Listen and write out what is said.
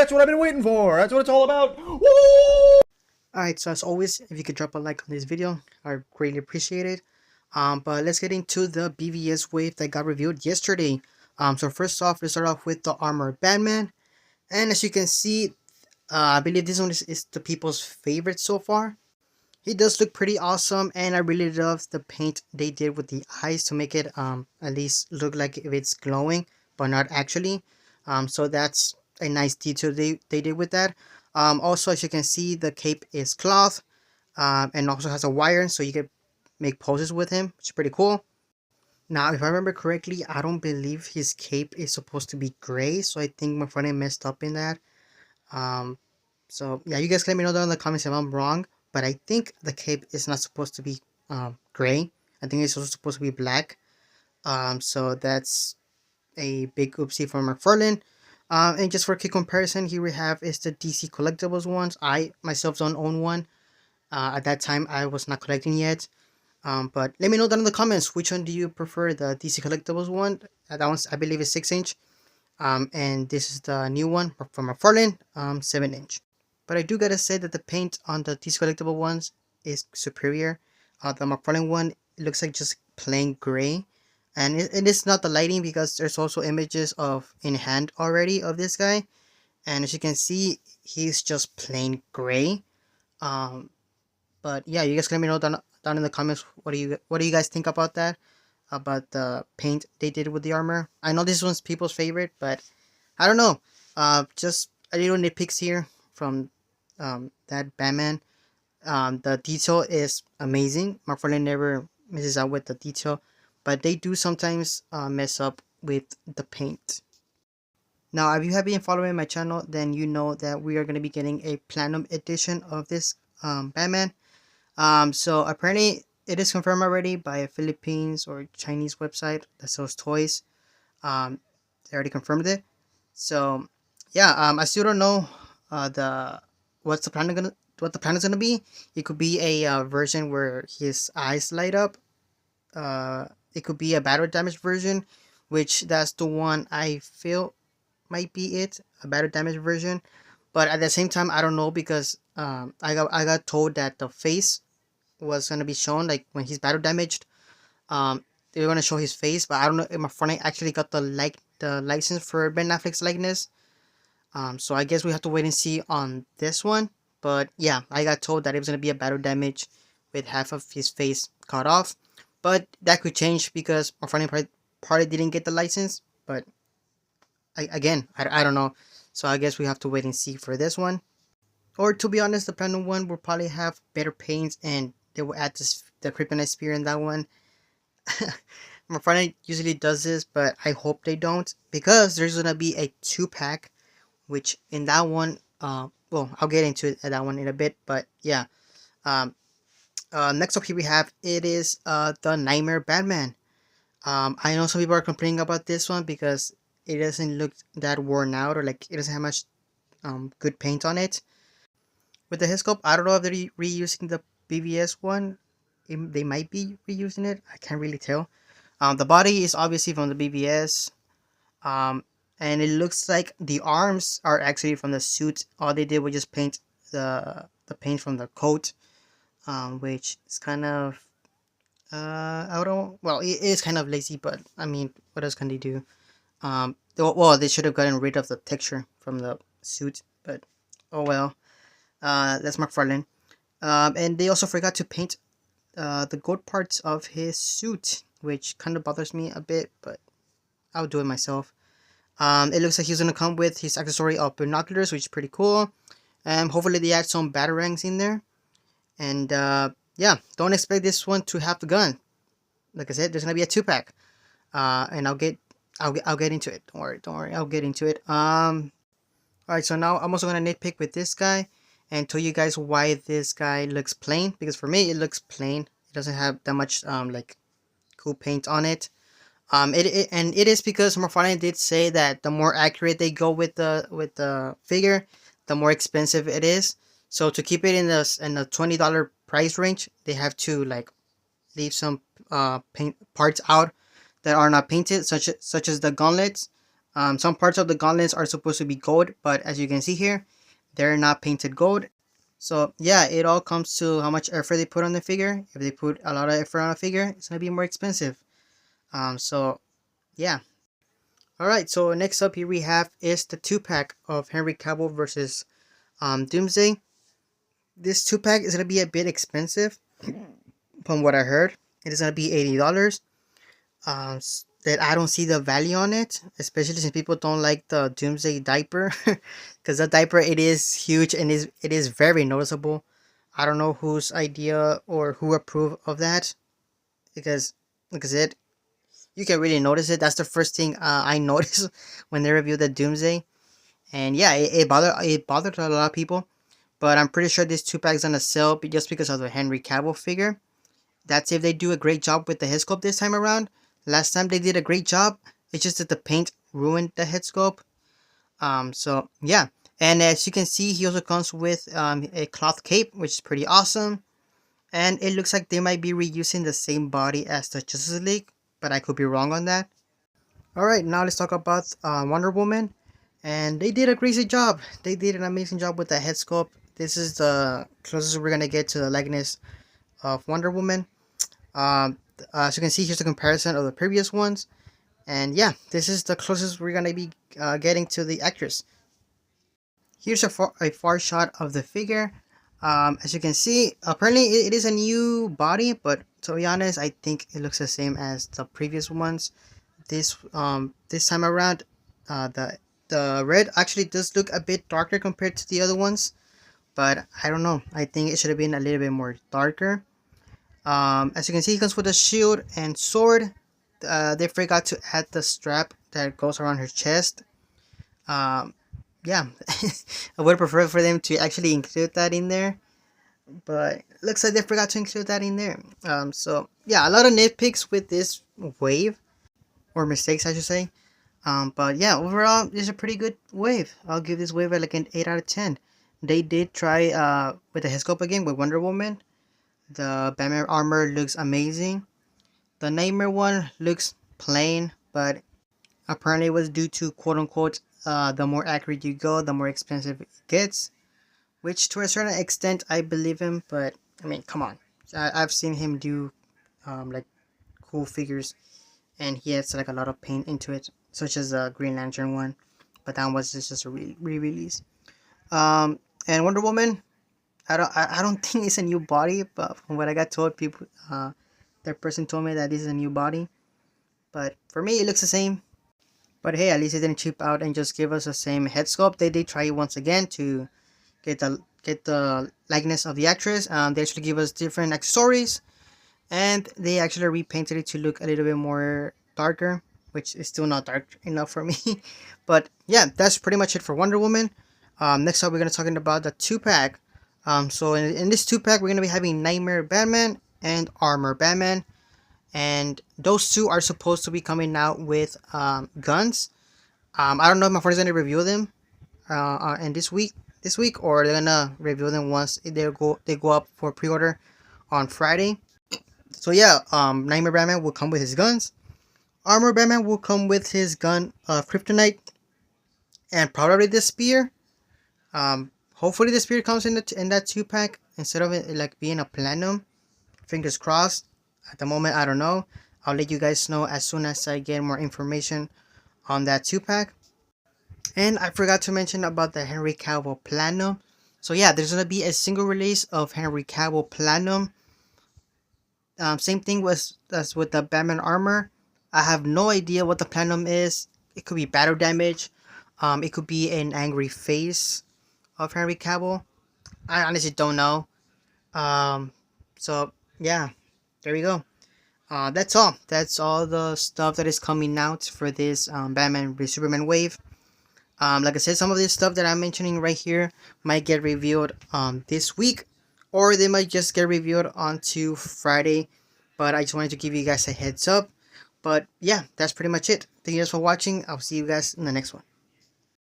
That's what I've been waiting for. That's what it's all about. Woo! Alright, so as always, if you could drop a like on this video, I greatly appreciate it. But let's get into the BVS wave that got revealed yesterday. So first off, let's start off with the Armored Batman. And as you can see, I believe this one is the people's favorite so far. He does look pretty awesome, and I really love the paint they did with the eyes to make it at least look like if it's glowing, but not actually. So that's a nice detail they did with that. Also, as you can see, the cape is cloth, and also has a wire, so you can make poses with him, which is pretty cool. Now, if I remember correctly, I don't believe his cape is supposed to be gray, so I think my friend messed up in that. Um, so yeah, you guys can let me know down in the comments if I'm wrong, but I think the cape is not supposed to be gray. I think it's also supposed to be black. So that's a big oopsie for Mcfarlane. And just for a quick comparison, here we have is the DC Collectibles ones. I myself don't own one. At that time, I was not collecting yet. But let me know down in the comments which one do you prefer, the DC Collectibles one. That one's I believe is 6 inch. And this is the new one from Mcfarlane, 7 inch. But I do gotta say that the paint on the DC Collectible ones is superior. The Mcfarlane one, it looks like just plain gray. And it is not the lighting because there's also images of in hand already of this guy. And as you can see, he's just plain gray. Um, but yeah, you guys can let me know down in the comments what do you guys think about that? About the paint they did with the armor. I know this one's people's favorite, but I don't know. Just a little nitpicks here from that Batman. The detail is amazing. Mcfarlane never misses out with the detail, but they do sometimes mess up with the paint. Now, if you have been following my channel, then you know that we are going to be getting a platinum edition of this Batman. So apparently it is confirmed already by a Philippines or Chinese website that sells toys. They already confirmed it. So yeah, I still don't know the what's the planet gonna what the planet's gonna be. It could be a version where his eyes light up. It could be a battle damage version, which that's the one I feel might be it, a battle damage version. But at the same time, I don't know because I got told that the face was gonna be shown like when he's battle damaged. They were gonna show his face, but I don't know if my friend actually got the license for Ben Affleck's likeness. So I guess we have to wait and see on this one. But yeah, I got told that it was gonna be a battle damage with half of his face cut off. But that could change because my friend probably didn't get the license. But I don't know. So I guess we have to wait and see for this one. Or to be honest, the platinum one will probably have better paints and they will add the kryptonite spear in that one. My friend usually does this, but I hope they don't because there's gonna be a 2-pack, which in that one, well, I'll get into that one in a bit, but yeah. Um, Next up here we have it is the Nightmare Batman. I know some people are complaining about this one because it doesn't look that worn out or like it doesn't have much good paint on it. With the head sculpt, I don't know if they're reusing the BVS one. They might be reusing it. I can't really tell. The body is obviously from the BVS. And it looks like the arms are actually from the suit. All they did was just paint the paint from the coat, which is kind of I don't. Well, it is kind of lazy, but I mean, what else can they do? Well, they should have gotten rid of the texture from the suit, but oh well. That's Mcfarlane. And they also forgot to paint the gold parts of his suit, which kind of bothers me a bit, but I'll do it myself. It looks like he's gonna come with his accessory of binoculars, which is pretty cool. Hopefully they add some batarangs in there. And yeah, don't expect this one to have the gun. Like I said, there's gonna be a 2-pack. And I'll get into it. Don't worry, I'll get into it. Alright, so now I'm also gonna nitpick with this guy and tell you guys why this guy looks plain, because for me it looks plain. It doesn't have that much like cool paint on it. It is because Mcfarlane did say that the more accurate they go with the figure, the more expensive it is. So to keep it in the $20 price range, they have to like leave some paint parts out that are not painted, such as the gauntlets. Some parts of the gauntlets are supposed to be gold, but as you can see here, they're not painted gold. So yeah, it all comes to how much effort they put on the figure. If they put a lot of effort on a figure, it's gonna be more expensive. So yeah. Alright, so next up here we have is the 2-pack of Henry Cavill versus Doomsday. This 2-pack is gonna be a bit expensive from what I heard. It is gonna be $80. That I don't see the value on it, especially since people don't like the Doomsday diaper, because the diaper, it is huge and it is very noticeable. I don't know whose idea or who approved of that, because like I said, you can really notice it. That's the first thing I noticed when they reviewed the Doomsday, and yeah, it bothered a lot of people. But I'm pretty sure this 2-pack is gonna sell just because of the Henry Cavill figure. That's if they do a great job with the head sculpt this time around. Last time they did a great job. It's just that the paint ruined the head sculpt. So yeah. And as you can see, he also comes with a cloth cape, which is pretty awesome. And it looks like they might be reusing the same body as the Justice League, but I could be wrong on that. Alright, now let's talk about Wonder Woman. And they did a crazy job. They did an amazing job with the head sculpt. This is the closest we're gonna get to the likeness of Wonder Woman. As you can see, here's a comparison of the previous ones, and yeah, this is the closest we're gonna be getting to the actress. Here's a far shot of the figure. As you can see, apparently it is a new body, but to be honest, I think it looks the same as the previous ones. This time around, the red actually does look a bit darker compared to the other ones, but I don't know. I think it should have been a little bit more darker. As you can see, he comes with a shield and sword. They forgot to add the strap that goes around her chest. Yeah, I would prefer for them to actually include that in there, but looks like they forgot to include that in there. So yeah, a lot of nitpicks with this wave, or mistakes I should say. But yeah, overall, it's a pretty good wave. I'll give this wave like an 8 out of 10. They did try with the head sculpt again with Wonder Woman. The Batman armor looks amazing. The Nightmare one looks plain, but apparently it was due to quote unquote the more accurate you go, the more expensive it gets. Which to a certain extent I believe him, but I mean, come on. I've seen him do like cool figures, and he has like a lot of paint into it, such as the Green Lantern one, but that was just a re-release. And Wonder Woman, I don't think it's a new body, but from what I got told, people that person told me that this is a new body. But for me, it looks the same. But hey, at least they didn't cheap out and just give us the same head sculpt. They did try it once again to get the likeness of the actress. They actually give us different accessories, and they actually repainted it to look a little bit more darker, which is still not dark enough for me. But yeah, that's pretty much it for Wonder Woman. Next up, we're gonna talking about the 2-pack. So in this 2-pack, we're gonna be having Nightmare Batman and Armor Batman, and those two are supposed to be coming out with guns. I don't know if my friend's gonna review them in this week, or they're gonna review them once they go up for pre-order on Friday. So yeah, Nightmare Batman will come with his guns. Armor Batman will come with his gun of Kryptonite, and probably the spear. Hopefully the spear comes in that 2-pack instead of it like being a platinum. Fingers crossed. At the moment, I don't know. I'll let you guys know as soon as I get more information on that 2-pack. And I forgot to mention about the Henry Cavill Platinum. So yeah, there's gonna be a single release of Henry Cavill Platinum. Same thing as with the Batman armor. I have no idea what the Platinum is. It could be battle damage. It could be an angry face of Henry Cavill. I honestly don't know. So yeah, there we go. That's all. That's all the stuff that is coming out for this Batman v Superman wave. Like I said, some of this stuff that I'm mentioning right here might get revealed this week, or they might just get revealed onto Friday. But I just wanted to give you guys a heads up. But yeah, that's pretty much it. Thank you guys for watching. I'll see you guys in the next one.